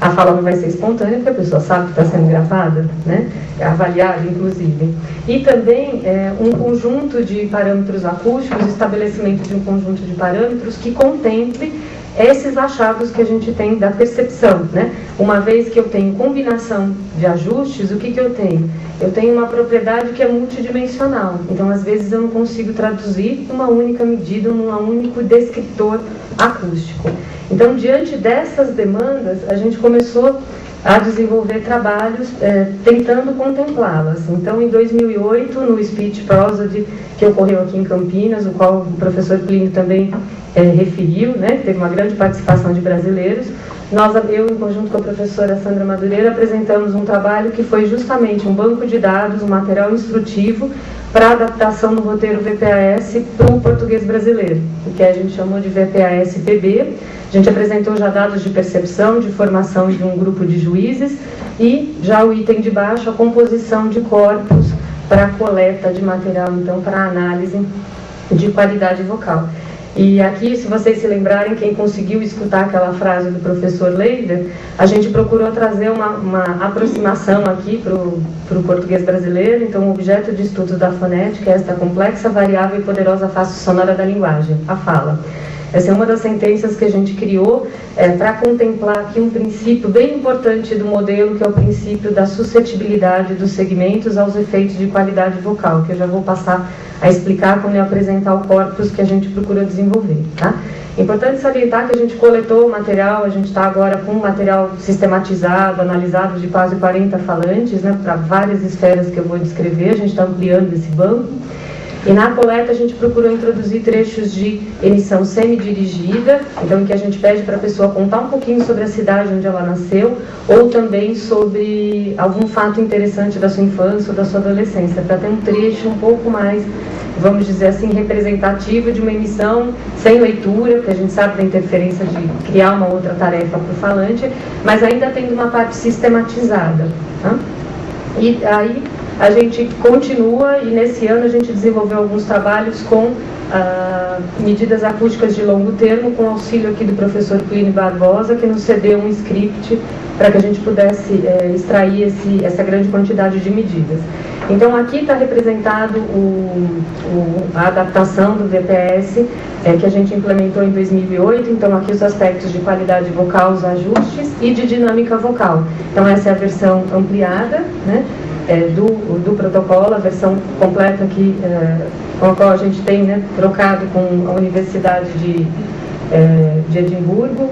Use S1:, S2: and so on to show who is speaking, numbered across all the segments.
S1: a fala não vai ser espontânea, porque a pessoa sabe que está sendo gravada, né? Avaliada, inclusive. E também um conjunto de parâmetros acústicos, estabelecimento de um conjunto de parâmetros que contemple esses achados que a gente tem da percepção, né? Uma vez que eu tenho combinação de ajustes, o que eu tenho? Eu tenho uma propriedade que é multidimensional, então às vezes eu não consigo traduzir uma única medida num único descritor acústico. Então, diante dessas demandas, a gente começou a desenvolver trabalhos tentando contemplá-las. Então, em 2008, no Speech Prosody, que ocorreu aqui em Campinas, o qual o professor Plínio também referiu, né, teve uma grande participação de brasileiros, eu, em conjunto com a professora Sandra Madureira, apresentamos um trabalho que foi justamente um banco de dados, um material instrutivo para adaptação do roteiro VPAS para o português brasileiro, o que a gente chamou de VPAS-PB. A gente apresentou já dados de percepção, de formação de um grupo de juízes e já o item de baixo, a composição de corpos para coleta de material, então, para análise de qualidade vocal. E aqui, se vocês se lembrarem, quem conseguiu escutar aquela frase do professor Leider, a gente procurou trazer uma aproximação aqui para o português brasileiro. Então, o objeto de estudo da fonética é esta complexa, variável e poderosa face sonora da linguagem, a fala. Essa é uma das sentenças que a gente criou para contemplar aqui um princípio bem importante do modelo, que é o princípio da suscetibilidade dos segmentos aos efeitos de qualidade vocal, que eu já vou passar a explicar quando eu apresentar o corpus que a gente procura desenvolver, tá? É importante salientar que a gente coletou o material, a gente está agora com um material sistematizado, analisado de quase 40 falantes, né, para várias esferas que eu vou descrever, a gente está ampliando esse banco. E na coleta a gente procurou introduzir trechos de emissão semi-dirigida, então em que a gente pede para a pessoa contar um pouquinho sobre a cidade onde ela nasceu, ou também sobre algum fato interessante da sua infância ou da sua adolescência, para ter um trecho um pouco mais, vamos dizer assim, representativo de uma emissão sem leitura, porque a gente sabe da interferência de criar uma outra tarefa para o falante, mas ainda tendo uma parte sistematizada, tá? E aí a gente continua, e nesse ano a gente desenvolveu alguns trabalhos com medidas acústicas de longo termo, com auxílio aqui do professor Plínio Barbosa, que nos cedeu um script para que a gente pudesse extrair essa grande quantidade de medidas. Então aqui está representado a adaptação do VPS, que a gente implementou em 2008, então aqui os aspectos de qualidade vocal, os ajustes, e de dinâmica vocal. Então essa é a versão ampliada, né, do protocolo, a versão completa aqui, com a qual a gente tem, né, trocado com a Universidade de Edimburgo,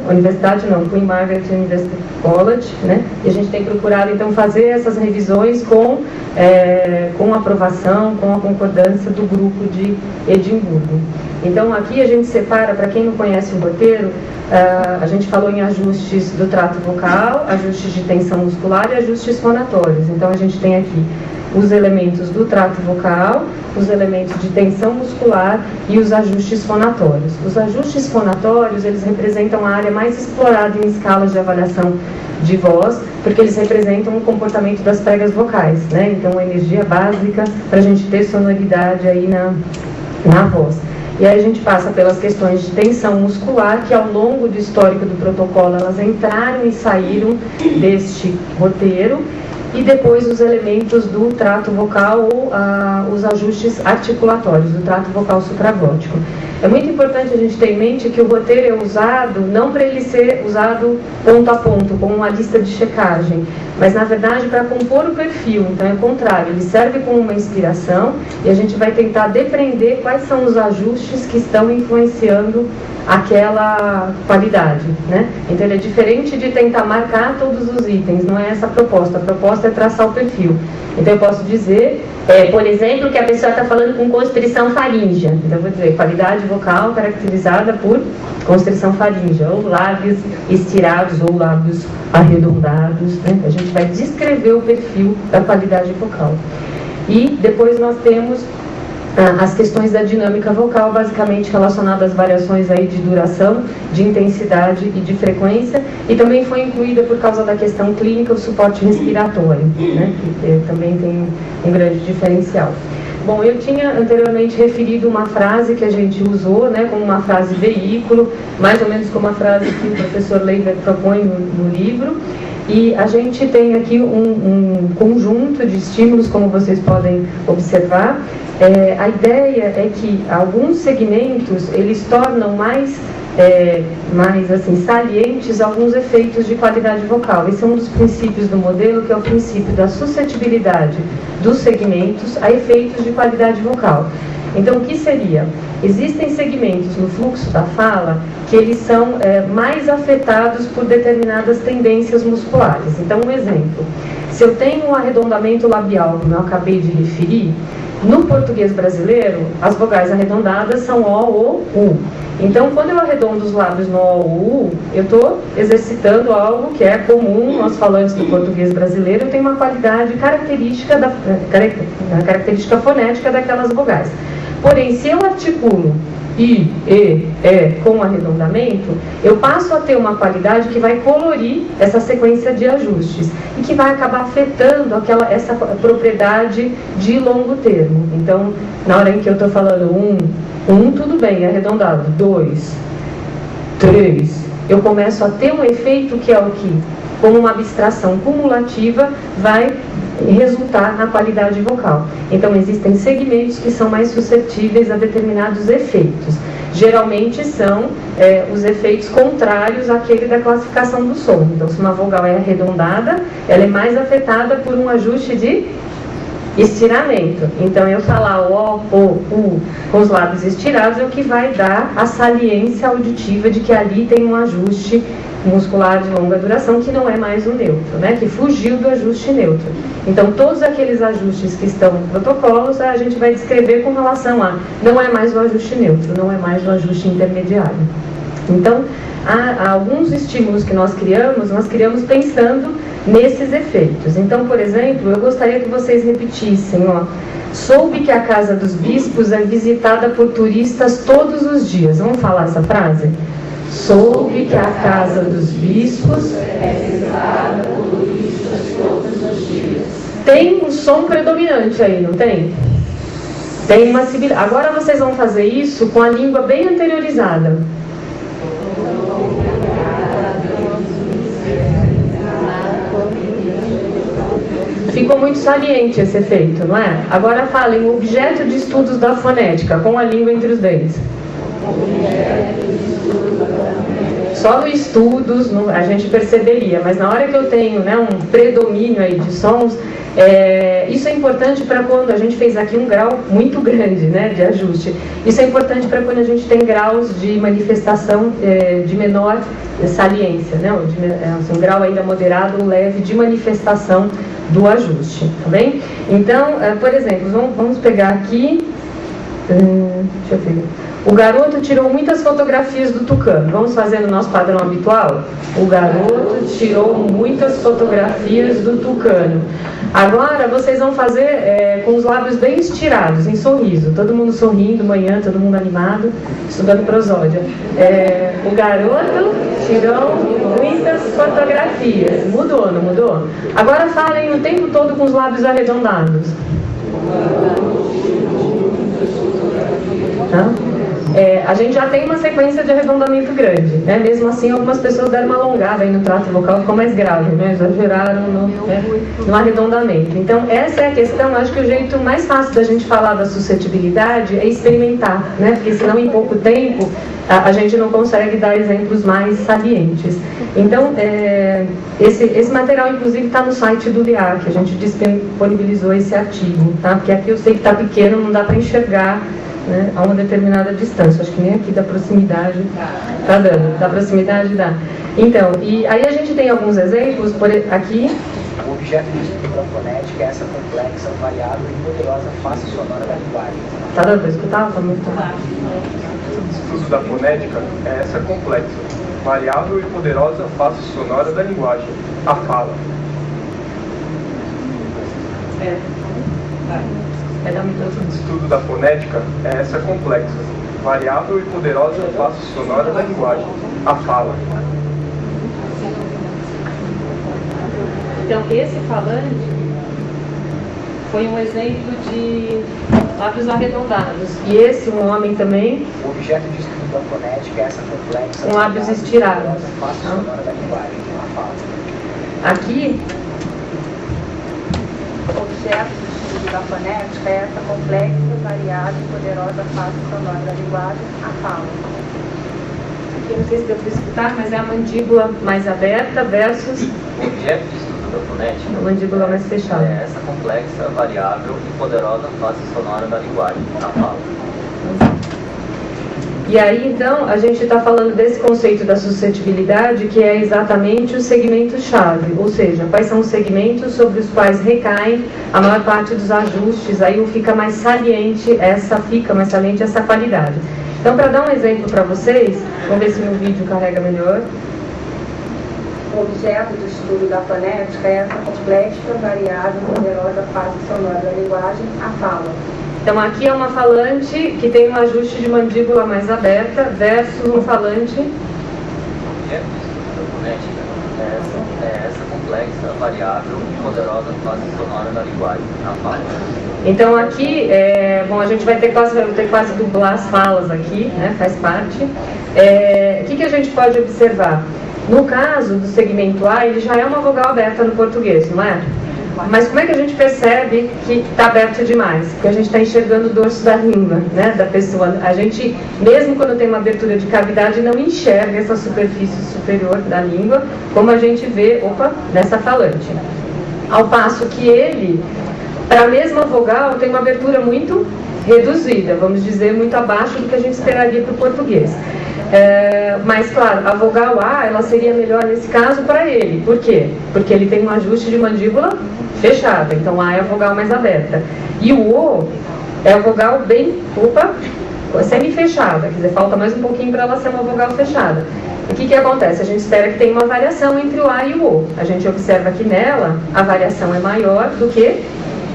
S1: Queen Margaret University College, né, e a gente tem procurado então fazer essas revisões com aprovação, com a concordância do grupo de Edimburgo. Então aqui a gente separa, para quem não conhece o roteiro, a gente falou em ajustes do trato vocal, ajustes de tensão muscular e ajustes fonatórios. Então a gente tem aqui os elementos do trato vocal, os elementos de tensão muscular e os ajustes fonatórios. Os ajustes fonatórios, eles representam a área mais explorada em escalas de avaliação de voz, porque eles representam o comportamento das pregas vocais, né? Então, a energia básica para a gente ter sonoridade aí na voz. E aí a gente passa pelas questões de tensão muscular, que ao longo do histórico do protocolo, elas entraram e saíram deste roteiro, e depois os elementos do trato vocal ou os ajustes articulatórios, do trato vocal supraglótico. É muito importante a gente ter em mente que o roteiro é usado não para ele ser usado ponto a ponto, como uma lista de checagem, mas na verdade para compor o perfil. Então é o contrário, ele serve como uma inspiração e a gente vai tentar depreender quais são os ajustes que estão influenciando aquela qualidade, né? Então ele é diferente de tentar marcar todos os itens, não é essa a proposta é traçar o perfil. Então eu posso dizer, por exemplo, que a pessoa está falando com constrição faríngea. Então eu vou dizer, qualidade vocal caracterizada por constrição faríngea, ou lábios estirados ou lábios arredondados, né? A gente vai descrever o perfil da qualidade vocal. E depois nós temos as questões da dinâmica vocal, basicamente relacionadas às variações aí de duração, de intensidade e de frequência, e também foi incluída, por causa da questão clínica, o suporte respiratório, né, que também tem um grande diferencial. Bom, eu tinha anteriormente referido uma frase que a gente usou, né, como uma frase veículo, mais ou menos como a frase que o professor Leiber propõe no livro. E a gente tem aqui um conjunto de estímulos, como vocês podem observar. A ideia é que alguns segmentos, eles tornam mais assim, salientes alguns efeitos de qualidade vocal. Esse é um dos princípios do modelo, que é o princípio da suscetibilidade dos segmentos a efeitos de qualidade vocal. Então, o que seria? Existem segmentos no fluxo da fala que eles são mais afetados por determinadas tendências musculares. Então, um exemplo. Se eu tenho um arredondamento labial, como eu acabei de referir, no português brasileiro, as vogais arredondadas são O, O, U. Então, quando eu arredondo os lábios no O, U, eu estou exercitando algo que é comum aos falantes do português brasileiro, tem uma qualidade característica, característica fonética daquelas vogais. Porém, se eu articulo I, E, E com arredondamento, eu passo a ter uma qualidade que vai colorir essa sequência de ajustes e que vai acabar afetando essa propriedade de longo termo. Então, na hora em que eu estou falando tudo bem, arredondado, 2, 3, eu começo a ter um efeito que é o que, como uma abstração cumulativa, vai resultar na qualidade vocal. Então, existem segmentos que são mais suscetíveis a determinados efeitos. Geralmente são os efeitos contrários àquele da classificação do som. Então, se uma vogal é arredondada, ela é mais afetada por um ajuste de estiramento. Então, eu falar o, U com os lábios estirados é o que vai dar a saliência auditiva de que ali tem um ajuste muscular de longa duração que não é mais o neutro, né? Que fugiu do ajuste neutro. Então, todos aqueles ajustes que estão no protocolo, a gente vai descrever com relação a não é mais o ajuste neutro, não é mais o ajuste intermediário. Então, há alguns estímulos que nós criamos pensando nesses efeitos. Então, por exemplo, eu gostaria que vocês repetissem, soube que a casa dos bispos é visitada por turistas todos os dias. Vamos falar essa frase? Soube que a casa dos bispos é visitada por turistas todos os dias. Tem um som predominante aí, não tem? Tem uma sibilância. Agora vocês vão fazer isso com a língua bem anteriorizada. Ficou muito saliente esse efeito, não é? Agora falem objeto de estudos da fonética, com a língua entre os dentes. Só no estudos a gente perceberia, mas na hora que eu tenho, né, um predomínio aí de sons, isso é importante para quando a gente fez aqui um grau muito grande, né, de ajuste. Isso é importante para quando a gente tem graus de manifestação de menor saliência, né, um grau ainda moderado ou leve de manifestação do ajuste, tá bem? Então, por exemplo, vamos pegar aqui, deixa eu ver. O garoto tirou muitas fotografias do tucano. Vamos fazer no nosso padrão habitual? O garoto tirou muitas fotografias do tucano. Agora vocês vão fazer com os lábios bem estirados, em sorriso. Todo mundo sorrindo, manhã, todo mundo animado, estudando prosódia. O garoto tirou muitas fotografias. Mudou, não mudou? Agora falem o tempo todo com os lábios arredondados. A gente já tem uma sequência de arredondamento grande, né? Mesmo assim, algumas pessoas deram uma alongada aí no trato vocal, ficou mais grave, né? Exageraram no arredondamento. Então, essa é a questão. Acho que o jeito mais fácil da gente falar da suscetibilidade é experimentar, né? Porque senão, em pouco tempo, a gente não consegue dar exemplos mais salientes. Então, esse material, inclusive, está no site do LIAC, a gente disponibilizou esse artigo, tá? Porque aqui eu sei que está pequeno, não dá para enxergar, né, a uma determinada distância. Acho que nem aqui da proximidade está dando. Da proximidade dá. Então, e aí a gente tem alguns exemplos, aqui.
S2: O objeto de estudo da fonética é essa complexa, variável e poderosa face sonora da linguagem.
S1: Está dando para escutar? Está muito claro.
S3: O estudo da fonética é essa complexa, variável e poderosa face sonora da linguagem, a fala. O estudo da fonética é essa complexa, variável e poderosa face sonora da linguagem, a fala.
S1: Então, esse falante foi um exemplo de lábios arredondados. E esse, um homem também,
S2: O objeto de estudo da fonética é essa complexa...
S1: com lábios estirados.
S2: Face sonora da linguagem, a fala.
S1: Aqui,
S4: O objeto de estudo da fonética é essa complexa, variada e poderosa face sonora da linguagem, a fala.
S1: aqui não sei se deu para escutar, mas é a mandíbula mais aberta versus
S5: O objeto de estudo da fonética
S1: a mandíbula mais fechada.
S5: é essa complexa, variável e poderosa face sonora da linguagem, a fala.
S1: E aí, então, a gente está falando desse conceito da suscetibilidade, que é exatamente o segmento-chave, ou seja, quais são os segmentos sobre os quais recaem a maior parte dos ajustes, aí fica mais saliente essa qualidade. Então, para dar um exemplo para vocês, vamos ver se meu vídeo carrega melhor.
S4: O objeto do estudo da fonética é essa complexa, variável e poderosa face sonora da linguagem, a fala.
S1: Então, aqui é uma falante que tem um ajuste de mandíbula mais aberta versus um falante.
S5: O objeto de estudo da fonética é essa complexa, variável e poderosa face sonora da linguagem, a fala.
S1: Então, aqui, bom, a gente vai ter quase dublar as falas aqui, né, faz parte. O que a gente pode observar? No caso do segmento A, ele já é uma vogal aberta no português, não é? Mas como é que a gente percebe que está aberto demais? Porque a gente está enxergando o dorso da língua, né, da pessoa. A gente, mesmo quando tem uma abertura de cavidade, não enxerga essa superfície superior da língua, como a gente vê, nessa falante. Ao passo que ele, para a mesma vogal, tem uma abertura muito reduzida, vamos dizer, muito abaixo do que a gente esperaria para o português. Mas, claro, a vogal A, ela seria melhor nesse caso para ele. Por quê? Porque ele tem um ajuste de mandíbula fechada. Então, A é a vogal mais aberta. E o O é a vogal bem, semi-fechada. Quer dizer, falta mais um pouquinho para ela ser uma vogal fechada. O que acontece? A gente espera que tenha uma variação entre o A e o O. A gente observa que nela, a variação é maior do que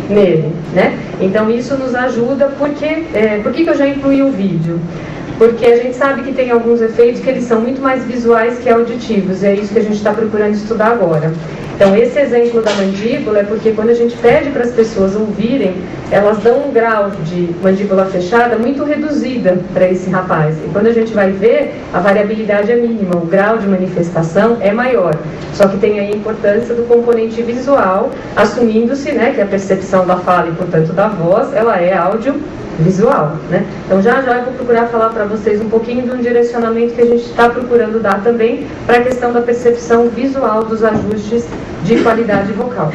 S1: nele, né? Então, isso nos ajuda. Por que eu já incluí o vídeo? Porque a gente sabe que tem alguns efeitos que eles são muito mais visuais que auditivos, e é isso que a gente está procurando estudar agora. Então, esse exemplo da mandíbula é porque quando a gente pede para as pessoas ouvirem, elas dão um grau de mandíbula fechada muito reduzida para esse rapaz. E quando a gente vai ver, a variabilidade é mínima, o grau de manifestação é maior. Só que tem aí a importância do componente visual, assumindo-se, né, que a percepção da fala e, portanto, da voz, ela é audiovisual, né? Então, já eu vou procurar falar para vocês um pouquinho de um direcionamento que a gente está procurando dar também para a questão da percepção visual dos ajustes de qualidade vocal.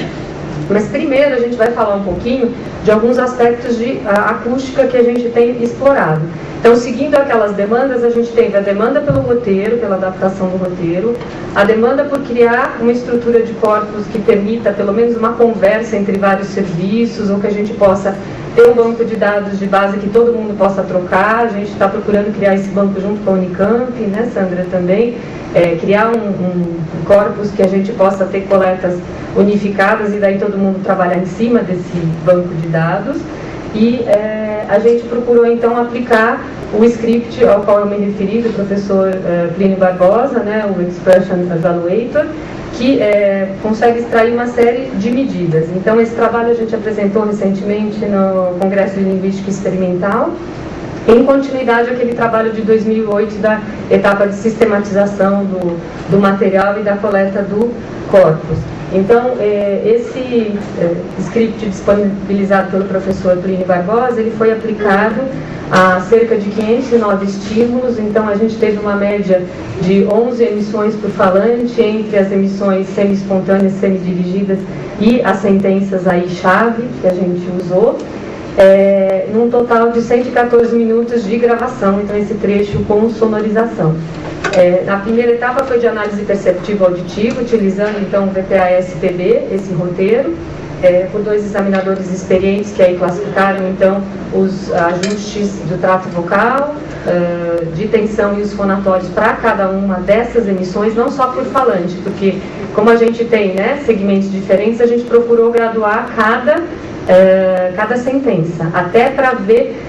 S1: Mas primeiro a gente vai falar um pouquinho de alguns aspectos de acústica que a gente tem explorado. Então, seguindo aquelas demandas, a gente tem a demanda pelo roteiro, pela adaptação do roteiro, a demanda por criar uma estrutura de corpos que permita pelo menos uma conversa entre vários serviços, ou que a gente possa ter um banco de dados de base que todo mundo possa trocar. A gente está procurando criar esse banco junto com a Unicamp, né, Sandra, também. Criar um corpus que a gente possa ter coletas unificadas e daí todo mundo trabalhar em cima desse banco de dados. E a gente procurou então aplicar o script ao qual eu me referi, do professor Plínio Barbosa, né, o Expression Evaluator, que consegue extrair uma série de medidas. Então, esse trabalho a gente apresentou recentemente no Congresso de Linguística Experimental, em continuidade àquele trabalho de 2008 da etapa de sistematização do material e da coleta do corpus. Então, esse script disponibilizado pelo professor Plínio Barbosa, ele foi aplicado a cerca de 509 estímulos. Então, a gente teve uma média de 11 emissões por falante, entre as emissões semi-espontâneas, semi-dirigidas e as sentenças aí chave que a gente usou. Num total de 114 minutos de gravação, então esse trecho com sonorização. Na primeira etapa foi de análise perceptiva auditiva, utilizando então o VPA-SPB, esse roteiro, por 2 examinadores experientes que aí classificaram então os ajustes do trato vocal, de tensão e os fonatórios para cada uma dessas emissões, não só por falante, porque como a gente tem, né, segmentos diferentes, a gente procurou graduar cada sentença, até para ver,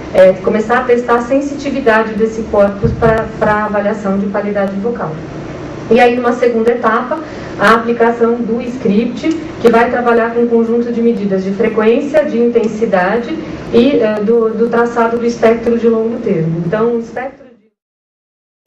S1: começar a testar a sensitividade desse corpus para avaliação de qualidade vocal. E aí, numa segunda etapa, a aplicação do script, que vai trabalhar com um conjunto de medidas de frequência, de intensidade e do traçado do espectro de longo termo. Então, o espectro